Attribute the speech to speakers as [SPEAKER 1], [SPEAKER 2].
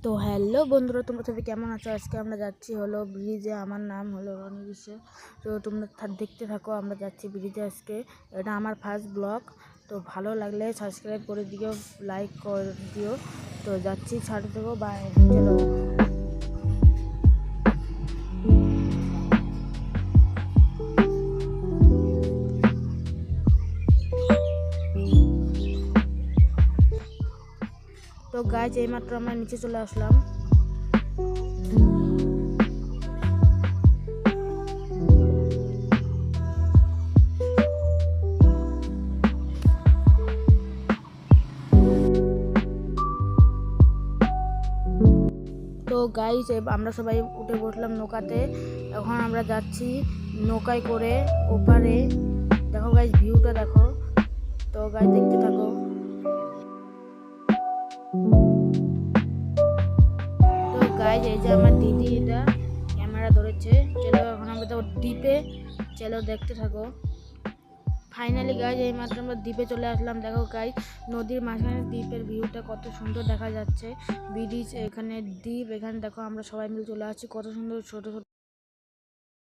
[SPEAKER 1] তো হ্যালো বন্ধুরা, তোমরা সবাই কেমন আছো? আজকে আমরা যাচ্ছি হলো ব্রিজে। আমার নাম হলো রনি বিশ্বাস। তো তোমরা দেখতে থাকো, আমরা যাচ্ছি ব্রিজে আজকে। এটা আমার ফার্স্ট ব্লগ। তো ভালো লাগলে সাবস্ক্রাইব করে দিও, লাইক করে দিও। তো যাচ্ছি, ছাড় দেবো, বাই, চলো। তো গাইজ, এইমাত্র আমরা নিচে চলে আসলাম। তো গাইজ, আমরা সবাই উঠে বসলাম নৌকাতে। এখন আমরা যাচ্ছি নৌকায় করে ওপারে। দেখো গাইজ, ভিউটা দেখো। তো গাইজ, দেখতে থাকো। তো গাইজ, এই যে আমার দিদি, এটা ক্যামেরা ধরেছে। চলো এখন আমরা তো দ্বীপে, চলো দেখতে থাকো। ফাইনালি গাইজ, এই মাত্র আমরা দ্বীপে চলে আসলাম। দেখো গাইজ, নদীর মাঝখানে দ্বীপের ভিউটা কত সুন্দর দেখা যাচ্ছে। ব্রিজ, এখানে দ্বীপ, এখানে দেখো আমরা সবাই মিলে চলে আসছি। কত সুন্দর ছোট ছোট